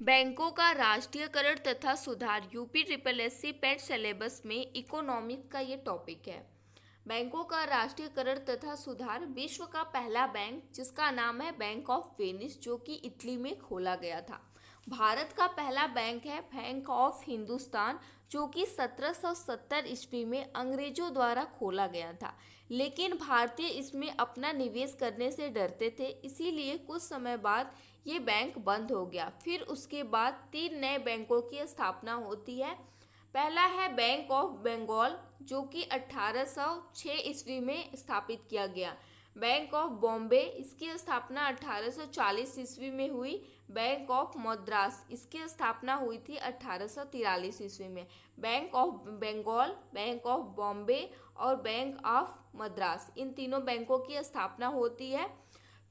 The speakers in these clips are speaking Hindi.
बैंकों का राष्ट्रीयकरण तथा सुधार यूपी ट्रिपल एस सी पेट सिलेबस में इकोनॉमिक्स का ये टॉपिक है। बैंकों का राष्ट्रीयकरण तथा सुधार विश्व का पहला बैंक जिसका नाम है बैंक ऑफ वेनिस जो कि इटली में खोला गया था। भारत का पहला बैंक है बैंक ऑफ हिंदुस्तान जो कि 1770 ईस्वी में अंग्रेजों द्वारा खोला गया था, लेकिन भारतीय इसमें अपना निवेश करने से डरते थे, इसीलिए कुछ समय बाद ये बैंक बंद हो गया। फिर उसके बाद 3 नए बैंकों की स्थापना होती है। पहला है बैंक ऑफ बंगाल जो कि 1806 ईस्वी में स्थापित किया गया। बैंक ऑफ बॉम्बे, इसकी स्थापना 1840 ईस्वी में हुई। बैंक ऑफ मद्रास, इसकी स्थापना हुई थी 1843 ईस्वी में। Bank of Bengal, bank of Bombay और बैंक ऑफ मद्रास, इन तीनों बैंकों की स्थापना होती है।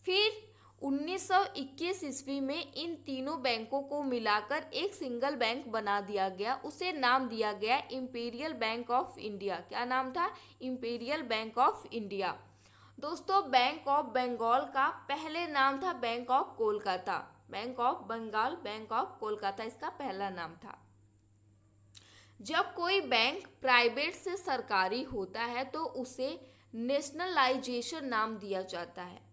फिर 1921 ईस्वी में इन तीनों बैंकों को मिलाकर एक सिंगल बैंक बना दिया गया, उसे नाम दिया गया इंपीरियल बैंक ऑफ इंडिया। क्या नाम था? Imperial bank of India. दोस्तों, बैंक ऑफ बंगाल का पहले नाम था bank of Kolkata. Bank of Bengal, bank of Kolkata इसका पहला नाम था। जब कोई बैंक प्राइवेट से सरकारी होता है तो उसे नेशनलाइजेशन नाम दिया जाता है।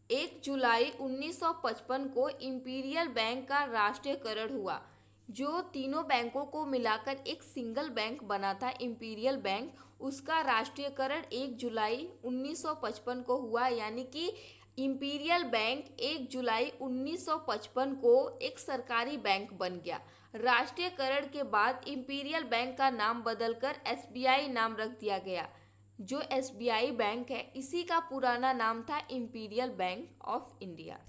1 जुलाई 1955 को इंपीरियल बैंक का राष्ट्रीयकरण हुआ, जो तीनों बैंकों को मिलाकर एक सिंगल बैंक बना था इंपीरियल बैंक। उसका राष्ट्रीयकरण 1 जुलाई 1955 को हुआ, यानी कि इंपीरियल बैंक 1 जुलाई 1955 को एक सरकारी बैंक बन गया। राष्ट्रीयकरण के बाद इंपीरियल बैंक का नाम बदलकर एसबीआई नाम रख दिया गया। जो एसबीआई बैंक है इसी का पुराना नाम था imperial bank of India.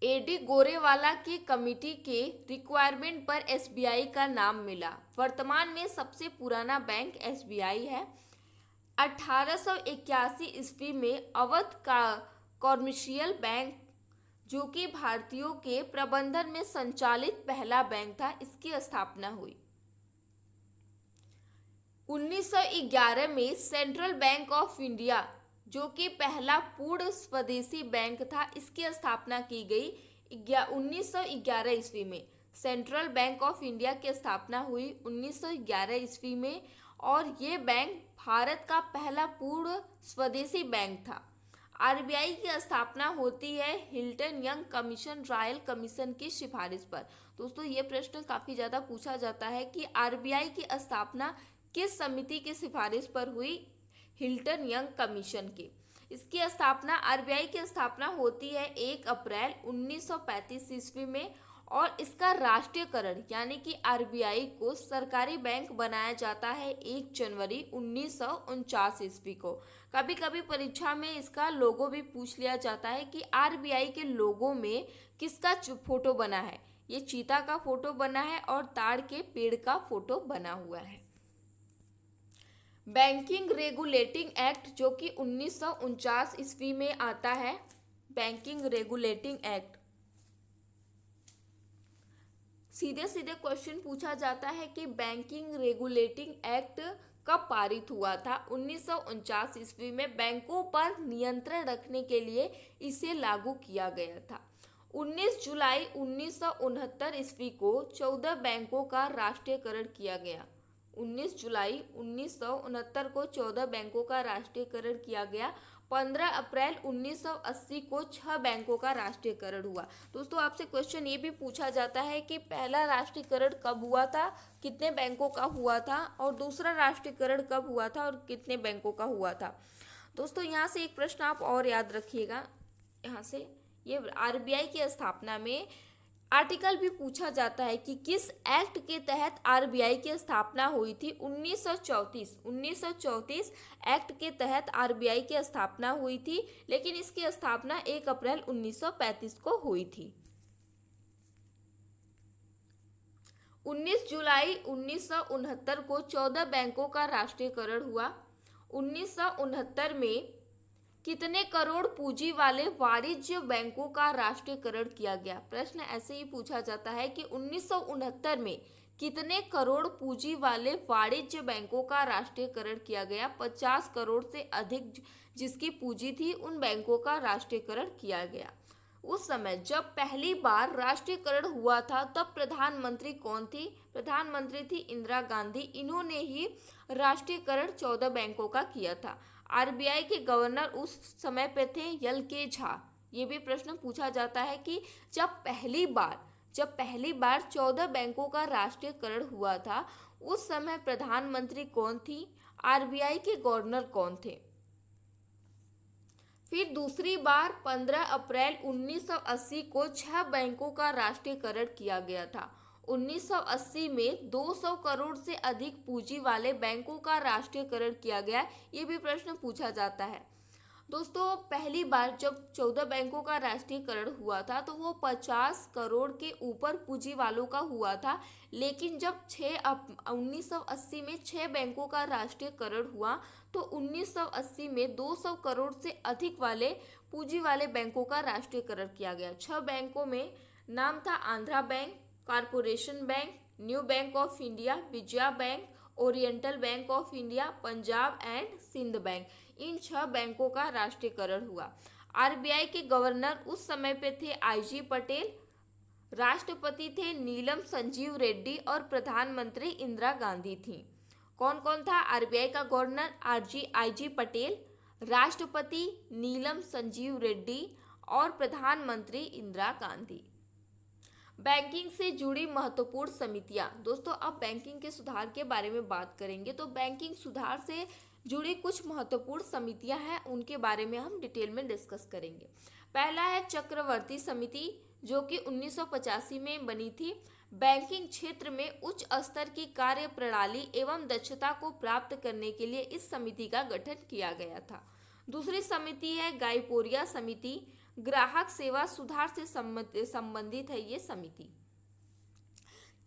AD Gorwala की कमेटी के रिक्वायरमेंट पर एसबीआई का नाम मिला। वर्तमान में सबसे पुराना बैंक एसबीआई है। 1881 ईस्वी में अवध का कॉमर्शियल बैंक जो कि भारतीयों के प्रबंधन में संचालित पहला बैंक था, इसकी स्थापना हुई। 1911 में सेंट्रल बैंक ऑफ इंडिया जो कि पहला पूर्ण स्वदेशी बैंक था, इसकी स्थापना की गई 1911 ईस्वी में। सेंट्रल बैंक ऑफ इंडिया की स्थापना हुई 1911 ईस्वी में और ये बैंक भारत का पहला पूर्ण स्वदेशी बैंक था। आरबीआई की स्थापना होती है Hilton young commission royal commission की सिफारिश पर। दोस्तों, ये प्रश्न काफ़ी ज़्यादा पूछा जाता है कि आरबीआई की स्थापना किस समिति की सिफारिश पर हुई? हिल्टन यंग कमीशन की। इसकी स्थापना, आरबीआई की स्थापना होती है 1 अप्रैल 1935 ईस्वी में और इसका राष्ट्रीयकरण यानी कि आरबीआई को सरकारी बैंक बनाया जाता है 1 जनवरी 1949 ईस्वी को। कभी कभी परीक्षा में इसका लोगो भी पूछ लिया जाता है कि आरबीआई के लोगो में किसका फोटो बना है। ये चीता का फोटो बना है और ताड़ के पेड़ का फोटो बना हुआ है। बैंकिंग रेगुलेटिंग एक्ट जो कि 1949 ईस्वी में आता है। बैंकिंग रेगुलेटिंग एक्ट, सीधे सीधे क्वेश्चन पूछा जाता है कि बैंकिंग रेगुलेटिंग एक्ट कब पारित हुआ था? 1949 ईस्वी में बैंकों पर नियंत्रण रखने के लिए इसे लागू किया गया था। 19 जुलाई 1969 ईस्वी को 14 बैंकों का राष्ट्रीयकरण किया गया। 19 जुलाई 1969 को 14 बैंकों का राष्ट्रीयकरण किया गया। 15 अप्रैल 1980 को 6 बैंकों का राष्ट्रीयकरण हुआ। दोस्तों, आपसे क्वेश्चन ये भी पूछा जाता है कि पहला राष्ट्रीयकरण कब हुआ था, कितने बैंकों का हुआ था, और दूसरा राष्ट्रीयकरण कब हुआ था और कितने बैंकों का हुआ था। दोस्तों, यहाँ से एक प्रश्न आप और याद रखिएगा। यहाँ से ये आरबीआई की स्थापना में आर्टिकल भी पूछा जाता है कि किस एक्ट के तहत आरबीआई की स्थापना हुई थी। 1934 एक्ट के तहत आरबीआई की स्थापना हुई थी, लेकिन इसकी स्थापना 1 अप्रैल 1935 को हुई थी। 19 जुलाई 1969 को 14 बैंकों का राष्ट्रीयकरण हुआ। 1969 में कितने करोड़ पूंजी वाले वाणिज्य बैंकों का राष्ट्रीयकरण किया गया? प्रश्न ऐसे ही पूछा जाता है कि 1969 में कितने करोड़ पूंजी वाले वाणिज्य बैंकों का राष्ट्रीयकरण किया गया? 50 करोड़ से अधिक जिसकी पूंजी थी उन बैंकों का राष्ट्रीयकरण किया गया। उस समय जब पहली बार राष्ट्रीयकरण हुआ था तब प्रधानमंत्री कौन थी? प्रधानमंत्री थी इंदिरा गांधी। इन्होंने ही राष्ट्रीयकरण 14 बैंकों का किया था। आरबीआई के गवर्नर उस समय पे थे यल के झा। ये भी प्रश्न पूछा जाता है कि जब पहली बार 14 बैंकों का राष्ट्रीयकरण हुआ था उस समय प्रधानमंत्री कौन थी? आरबीआई के गवर्नर कौन थे? फिर दूसरी बार 15 अप्रैल 1980 को 6 बैंकों का राष्ट्रीयकरण किया गया था। 1980 में 200 करोड़ से अधिक पूंजी वाले बैंकों का राष्ट्रीयकरण किया गया। ये भी प्रश्न पूछा जाता है। दोस्तों, पहली बार जब 14 बैंकों का राष्ट्रीयकरण हुआ था तो वो 50 करोड़ के ऊपर पूंजी वालों का हुआ था। लेकिन जब 1980 में 6 बैंकों का राष्ट्रीयकरण हुआ तो 1980 में 200 करोड़ से अधिक वाले पूंजी वाले बैंकों का राष्ट्रीयकरण किया गया। 6 बैंकों में नाम था Andhra bank, corporation bank, new bank of India, Vijaya bank, oriental bank of India, Punjab and Sindh bank. इन 6 बैंकों का राष्ट्रीयकरण हुआ। आरबीआई के गवर्नर उस समय पे थे आईजी पटेल, राष्ट्रपति थे नीलम संजीव रेड्डी और प्रधानमंत्री इंदिरा गांधी थी। कौन कौन था आरबीआई का गवर्नर? आईजी पटेल, राष्ट्रपति नीलम संजीव रेड्डी और प्रधानमंत्री इंदिरा गांधी। बैंकिंग से जुड़ी महत्वपूर्ण समितियां। दोस्तों, अब बैंकिंग के सुधार के बारे में बात करेंगे तो बैंकिंग सुधार से जुड़ी कुछ महत्वपूर्ण समितियां हैं, उनके बारे में हम डिटेल में डिस्कस करेंगे। पहला है चक्रवर्ती समिति, जो कि 1985 में बनी थी। बैंकिंग क्षेत्र में उच्च स्तर की कार्य प्रणाली एवं दक्षता को प्राप्त करने के लिए इस समिति का गठन किया गया था। दूसरी समिति है गाइपोरिया समिति, ग्राहक सेवा सुधार से संबंधित है ये समिति।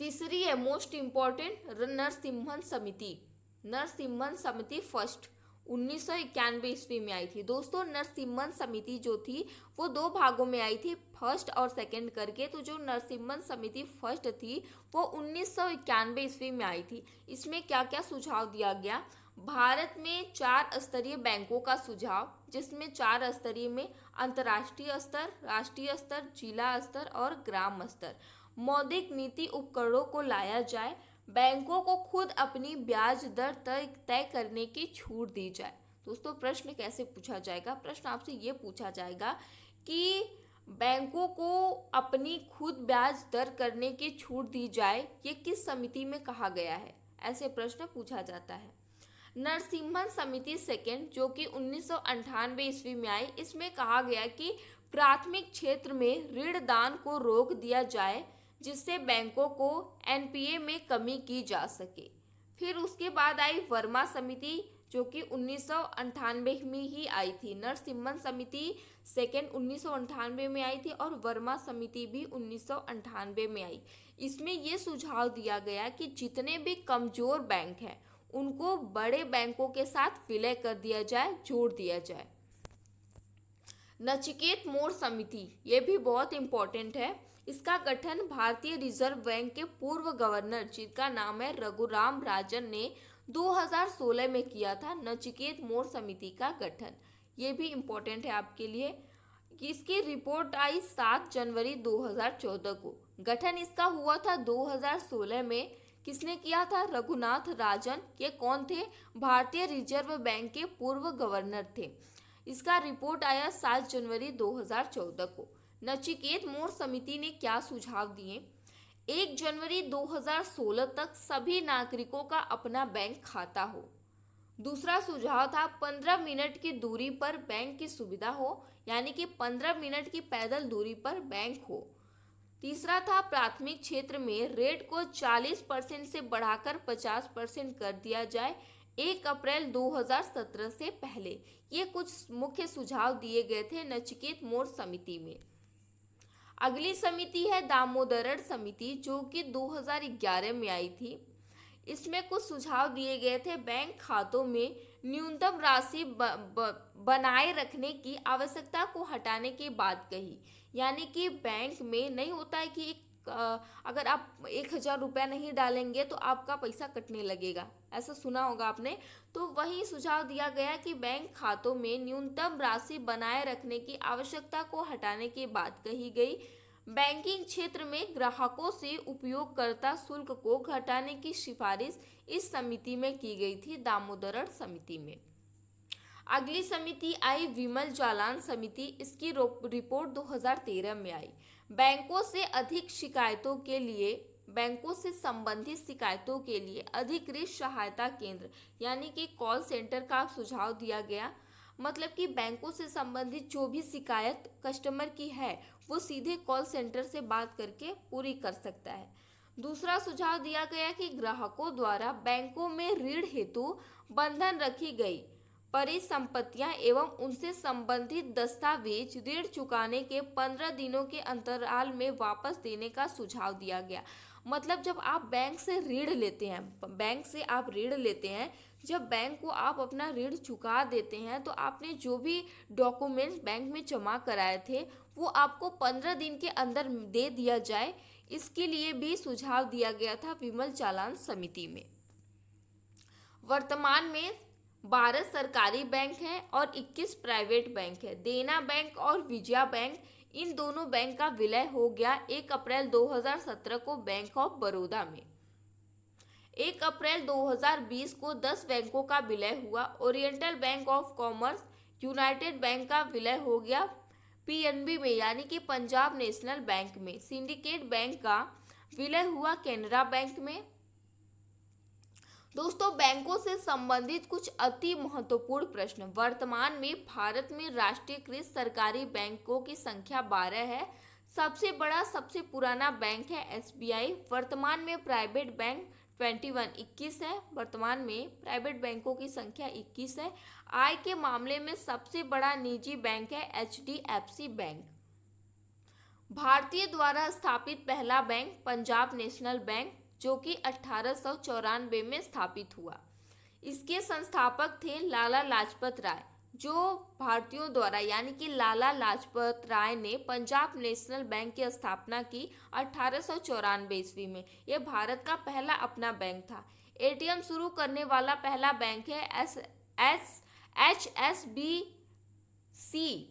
तीसरी है मोस्ट इम्पोर्टेंट नरसिम्हन समिति। नरसिम्हन समिति फर्स्ट 1991 ईस्वी में आई थी। दोस्तों, नरसिम्हन समिति जो थी वो 2 भागों में आई थी, फर्स्ट और सेकंड करके। तो जो नरसिम्हन समिति फर्स्ट थी वो 1991 ईस्वी में आई थी। इसमें क्या क्या सुझाव दिया गया? भारत में 4 स्तरीय बैंकों का सुझाव, जिसमें 4 स्तरीय में अंतर्राष्ट्रीय स्तर, राष्ट्रीय स्तर, जिला स्तर और ग्राम स्तर। मौद्रिक नीति उपकरणों को लाया जाए। बैंकों को खुद अपनी ब्याज दर तय करने की छूट दी जाए। दोस्तों, प्रश्न कैसे पूछा जाएगा? प्रश्न आपसे ये पूछा जाएगा कि बैंकों को अपनी खुद ब्याज दर करने की छूट दी जाए, ये किस समिति में कहा गया है? ऐसे प्रश्न पूछा जाता है। नरसिम्हन समिति सेकेंड, जो कि 1998 ईस्वी में आई, इसमें कहा गया कि प्राथमिक क्षेत्र में ऋण दान को रोक दिया जाए, जिससे बैंकों को एनपीए में कमी की जा सके। फिर उसके बाद आई वर्मा समिति, जो कि 1998 में ही आई थी। नरसिम्हन समिति सेकेंड 1998 में आई थी और वर्मा समिति भी 1998 में आई। इसमें ये सुझाव दिया गया कि जितने भी कमजोर बैंक हैं उनको बड़े बैंकों के साथ विलय कर दिया जाए, जोड़ दिया जाए। नचिकेत मोड़ समिति, ये भी बहुत इंपॉर्टेंट है। इसका गठन भारतीय रिजर्व बैंक के पूर्व गवर्नर, जिनका नाम है रघुराम राजन, ने 2016 में किया था। नचिकेत मोड़ समिति का गठन, ये भी इंपॉर्टेंट है आपके लिए। इसकी रिपोर्ट आई 7 जनवरी 2014 को। गठन इसका हुआ था 2016 में। किसने किया था? रघुनाथ राजन। ये कौन थे? भारतीय रिजर्व बैंक के पूर्व गवर्नर थे। इसका रिपोर्ट आया 7 जनवरी 2014 को। नचिकेत मोड़ समिति ने क्या सुझाव दिए? 1 जनवरी 2016 तक सभी नागरिकों का अपना बैंक खाता हो। दूसरा सुझाव था 15 मिनट की दूरी पर बैंक की सुविधा हो, यानी कि 15 मिनट की पैदल दूरी पर बैंक हो। तीसरा था प्राथमिक क्षेत्र में रेट को 40% से बढ़ाकर 50% कर दिया जाए 1 अप्रैल 2017 से पहले। ये कुछ मुख्य सुझाव दिए गए थे नचिकेत मोड़ समिति में। अगली समिति है दामोदरन समिति, जो कि 2011 में आई थी। इसमें कुछ सुझाव दिए गए थे। बैंक खातों में न्यूनतम राशि बनाए रखने की आवश्यकता को हटाने की बात कही, यानी कि बैंक में नहीं होता है कि एक अगर आप 1,000 रुपया नहीं डालेंगे तो आपका पैसा कटने लगेगा, ऐसा सुना होगा आपने। तो वही सुझाव दिया गया कि बैंक खातों में न्यूनतम राशि बनाए रखने की आवश्यकता को हटाने की बात कही गई। बैंकिंग क्षेत्र में ग्राहकों से उपयोगकर्ता शुल्क को घटाने की सिफारिश इस समिति में की गई थी, दामोदरन समिति में। अगली समिति आई विमल जालान समिति। इसकी रिपोर्ट 2013 में आई। बैंकों से संबंधित शिकायतों के लिए अधिकृत सहायता केंद्र यानी कि कॉल सेंटर का सुझाव दिया गया। मतलब कि बैंकों से संबंधित जो भी शिकायत कस्टमर की है वो सीधे कॉल सेंटर से बात करके पूरी कर सकता है। दूसरा सुझाव दिया गया कि ग्राहकों द्वारा बैंकों में ऋण हेतु बंधन रखी गई परिसंपत्तियां एवं उनसे संबंधित दस्तावेज ऋण चुकाने के 15 दिनों के अंतराल में वापस देने का सुझाव दिया गया। मतलब जब आप बैंक से ऋण लेते हैं, जब बैंक को आप अपना ऋण चुका देते हैं तो आपने जो भी डॉक्यूमेंट्स बैंक में जमा कराए थे वो आपको 15 दिन के अंदर दे दिया जाए, इसके लिए भी सुझाव दिया गया था विमल जालान समिति में। वर्तमान में 12 सरकारी बैंक हैं और 21 प्राइवेट बैंक है। देना बैंक और विजया बैंक, इन दोनों बैंक का विलय हो गया 1 अप्रैल 2017 को बैंक ऑफ बड़ौदा में। 1 अप्रैल 2020 को 10 बैंकों का विलय हुआ। Oriental bank of commerce, United bank का विलय हो गया पीएनबी में यानी कि पंजाब नेशनल बैंक में। सिंडिकेट बैंक का विलय हुआ कैनरा बैंक में। दोस्तों, बैंकों से संबंधित कुछ अति महत्वपूर्ण प्रश्न। वर्तमान में भारत में राष्ट्रीयकृत सरकारी बैंकों की संख्या 12 है। सबसे बड़ा सबसे पुराना बैंक है एसबीआई। वर्तमान में प्राइवेट बैंक 21 है। वर्तमान में प्राइवेट बैंकों की संख्या 21 है। आय के मामले में सबसे बड़ा निजी बैंक है एचडीएफसी बैंक। भारतीय द्वारा स्थापित पहला बैंक पंजाब नेशनल बैंक, जो कि 1894 में स्थापित हुआ। इसके संस्थापक थे लाला लाजपत राय। जो भारतीयों द्वारा यानी कि लाला लाजपत राय ने पंजाब नेशनल बैंक की स्थापना की 1894 ईस्वी में। यह भारत का पहला अपना बैंक था। एटीएम शुरू करने वाला पहला बैंक है HSBC।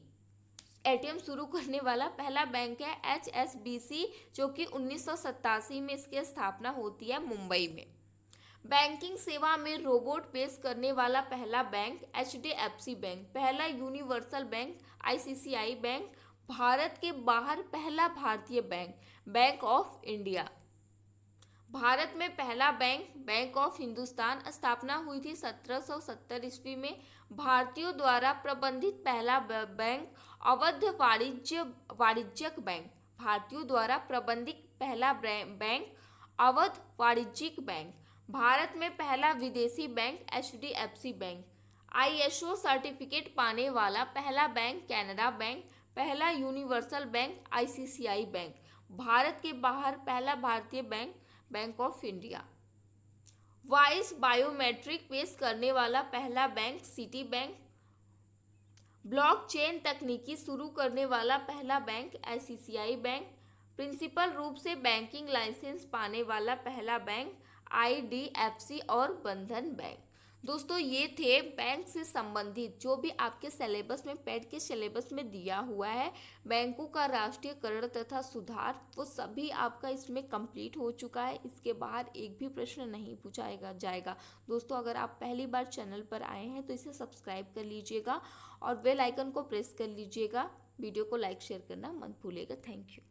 एटीएम शुरू करने वाला पहला बैंक है HSBC, जो कि 1987 में इसकी स्थापना होती है मुंबई में। बैंकिंग सेवा में रोबोट पेश करने वाला पहला बैंक HDFC बैंक। पहला universal bank ICICI bank. Bharat के बाहर पहला भारतीय bank bank of India. Bharat में पहला बैंक ऑफ हिंदुस्तान स्थापना हुई थी 1770 ईस्वी में। भारतीयों द्वारा प्रबंधित पहला बैंक अवध वाणिज्यिक बैंक। भारतीयों द्वारा प्रबंधित पहला बैंक अवध वाणिज्यिक बैंक। भारत में पहला विदेशी bank HDFC bank. ISO certificate पाने वाला पहला बैंक कैनरा बैंक। पहला universal bank ICICI bank. Bharat के बाहर पहला भारतीय bank bank of India. Voice biometric पेश करने वाला पहला बैंक सिटी बैंक। ब्लॉकचेन तकनीकी शुरू करने वाला पहला बैंक ICICI बैंक। प्रिंसिपल रूप से बैंकिंग लाइसेंस पाने वाला पहला बैंक IDFC और बंधन बैंक। दोस्तों, ये थे बैंक से संबंधित जो भी आपके सिलेबस में पेट के सिलेबस में दिया हुआ है। बैंकों का राष्ट्रीयकरण तथा सुधार, वो सभी आपका इसमें कंप्लीट हो चुका है। इसके बाहर एक भी प्रश्न नहीं पूछा जाएगा। दोस्तों, अगर आप पहली बार चैनल पर आए हैं तो इसे सब्सक्राइब कर लीजिएगा और बेल आइकन को प्रेस कर लीजिएगा। वीडियो को लाइक शेयर करना मत भूलिएगा। Thank you.